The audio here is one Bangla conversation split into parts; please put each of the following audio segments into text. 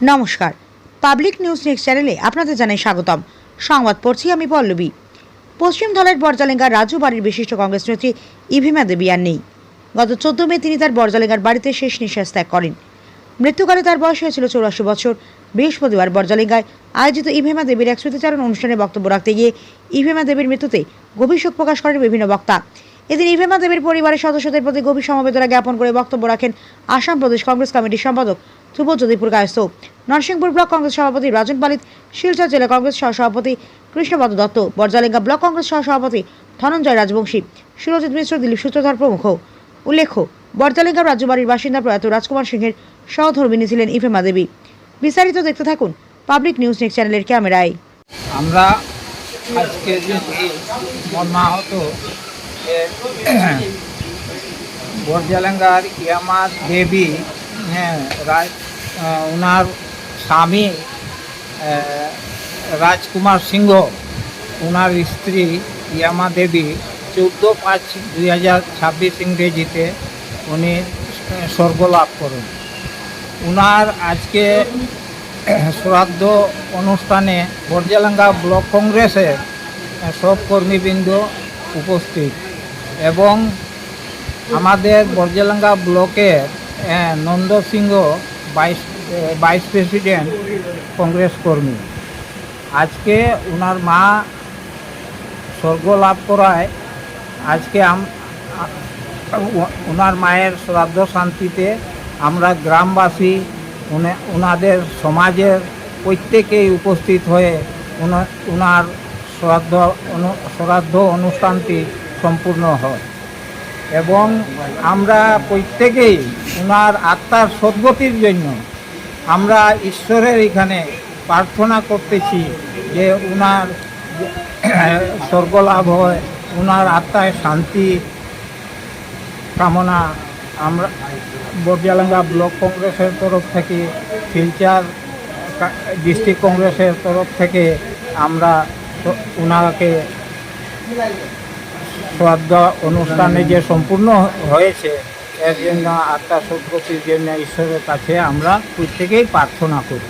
নমস্কার, পাবলিক নিউজ নেক্সট চ্যানেলে আপনাদের জানাই স্বাগতম। সংবাদ পড়ছি আমি পল্লবী। পশ্চিম ধলের বরজালেঙ্গার রাজু বাড়ির বিশিষ্ট কংগ্রেস নেত্রী ইভিমা দেবী আর নেই। গত 14 মে তিনি তার বরজালেঙ্গার বাড়িতে শেষ নিঃশ্বাস ত্যাগ করেন। মৃত্যুকালে তার বয়স হয়েছিল 84 বছর। বৃহস্পতিবার বরজালেঙ্গায় আয়োজিত ইভিমা দেবীর এক স্মৃতিচারণ অনুষ্ঠানে বক্তব্য রাখতে গিয়ে ইভিমা দেবীর মৃত্যুতে গভীর শোক প্রকাশ করেন বিভিন্ন বক্তা। এদিন ইভিমা দেবীর পরিবারের সদস্যদের প্রতি গভীর সমবেদনা জ্ঞাপন করে বক্তব্য রাখেন আসাম প্রদেশ কংগ্রেস কমিটির সম্পাদক ধ্রুবজ্যোতিপুর কায়স্থ, নরসিংপুর ব্লক কংগ্রেস সভাপতি রাজন পালিত, শিলচর জেলা কংগ্রেস সহসভাপতি কৃষ্ণপদ দত্ত, বরজালেঙ্গা ব্লক কংগ্রেস সহসভাপতি ধনঞ্জয় রাজবংশী, সুরজিৎ মিশ্র, দিলীপ সূত্রধর প্রমুখ। উল্লেখ্য, বরজালেঙ্গা রাজ্যবাড়ির বাসিন্দা প্রয়াত রাজকুমার সিংহের সহধর্মিণী ছিলেন ইভিমা দেবী। বিস্তারিত দেখতে থাকুন পাবলিক নিউজ নেক্সট চ্যানেলের ক্যামেরায়। আমরা আজকে যে মর্মাহত বরজালেঙ্গার ইয়ামা দেবী, ওনার স্বামী রাজকুমার সিংহ, ওনার স্ত্রী ইয়ামা দেবী 14/5/2026 ইংরেজিতে উনি স্বর্গ লাভ করেন। ওনার আজকে শ্রাদ্ধ অনুষ্ঠানে বরজালেঙ্গা ব্লক কংগ্রেসের সব কর্মীবৃন্দ উপস্থিত এবং আমাদের বরজালেঙ্গা ব্লকের নন্দ সিংহ ভাইস প্রেসিডেন্ট কংগ্রেস কর্মী। আজকে ওনার মা স্বর্গ লাভ করায় আজকে ওনার মায়ের শ্রাদ্ধ শান্তিতে আমরা গ্রামবাসী ওনাদের সমাজের প্রত্যেকেই উপস্থিত হয়ে ওনার শ্রাদ্ধ অনুষ্ঠানটি সম্পূর্ণ হয় এবং আমরা প্রত্যেকেই ওনার আত্মার সদ্গতির জন্য আমরা ঈশ্বরের এখানে প্রার্থনা করতেছি যে ওনার স্বর্গলাভ হয়, ওনার আত্মায় শান্তি কামনা আমরা বরজালেঙ্গা ব্লক কংগ্রেসের তরফ থেকে, শিলচর ডিস্ট্রিক্ট কংগ্রেসের তরফ থেকে আমরা ওনাকে শ্রাদ্ধ অনুষ্ঠানে যে সম্পূর্ণ হয়েছে এর জন্য আত্মার সদ্গতির জন্য ঈশ্বরের কাছে আমরা প্রত্যেকেই প্রার্থনা করি।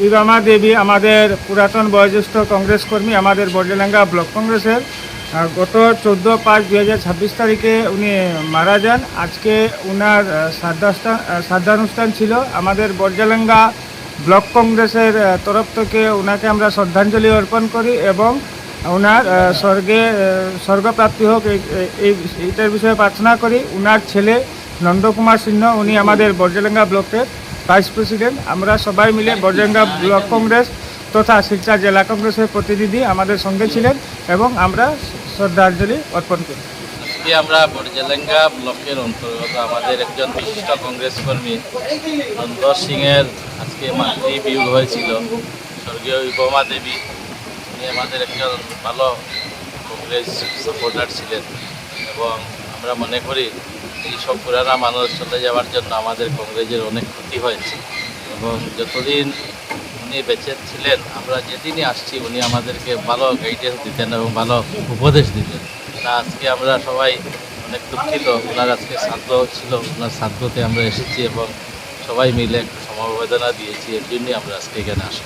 ইভিমা দেবী আমাদের পুরাতন বয়োজ্যেষ্ঠ কংগ্রেস কর্মী, আমাদের বরজালেঙ্গা ব্লক কংগ্রেসের। গত 14/5/2026 তারিখে উনি মারা যান। আজকে ওনার শ্রাদ্ধানুষ্ঠান ছিল। আমাদের বরজালেঙ্গা ব্লক কংগ্রেসের তরফ থেকে ওনাকে আমরা শ্রদ্ধাঞ্জলি অর্পণ করি এবং ওনার স্বর্গপ্রাপ্তি হোক এইটার বিষয়ে প্রার্থনা করি। ওনার ছেলে নন্দকুমার সিংহ, উনি আমাদের বরজালেঙ্গা ব্লকের ভাইস প্রেসিডেন্ট। আমরা সবাই মিলে বরজালেঙ্গা ব্লক কংগ্রেস তথা শিলচর জেলা কংগ্রেসের প্রতিনিধি আমাদের সঙ্গে ছিলেন এবং আমরা শ্রদ্ধাঞ্জলি অর্পণ করি। আমরা বরজালেঙ্গা ব্লকের অন্তর্গত আমাদের একজন বিশিষ্ট কংগ্রেস কর্মী নন্দ সিংয়ের আজকে মাতৃবিয়োগ হয়েছিল। স্বর্গীয় ইভিমা দেবী, উনি আমাদের একজন ভালো কংগ্রেস সাপোর্টার ছিলেন এবং আমরা মনে করি এইসব পুরানা মানুষ চলে যাওয়ার জন্য আমাদের কংগ্রেসের অনেক ক্ষতি হয়েছে এবং যতদিন উনি বেঁচে ছিলেন, আমরা যেদিনই আসছি উনি আমাদেরকে ভালো গাইডেন্স দিতেন এবং ভালো উপদেশ দিতেন। তা আজকে আমরা সবাই অনেক দুঃখিত। ওনার আজকে শ্রাদ্ধ ছিল, ওনার শ্রাদ্ধতে আমরা এসেছি এবং সবাই মিলে একটু সমবেদনা দিয়েছি। এর জন্যই আমরা আজকে এখানে আসি।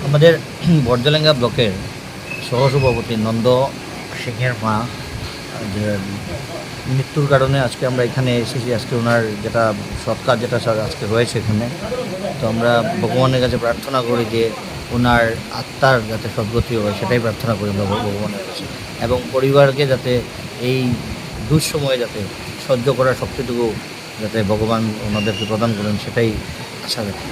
আমাদের বরজালেঙ্গা ব্লকের সহসভাপতি নন্দ সিংহের মা মৃত্যুর কারণে আজকে আমরা এখানে এসেছি। আজকে ওনার যেটা সৎকার যেটা আজকে হয়েছে এখানে, তো আমরা ভগবানের কাছে প্রার্থনা করি যে ওনার আত্মার যাতে সদ্গতি হয় সেটাই প্রার্থনা করি আমরা ভগবানের কাছে, এবং পরিবারকে যাতে এই দুঃসময়ে যাতে সহ্য করার শক্তিটুকু যাতে ভগবান ওনাদেরকে প্রদান করেন সেটাই আশা রাখি।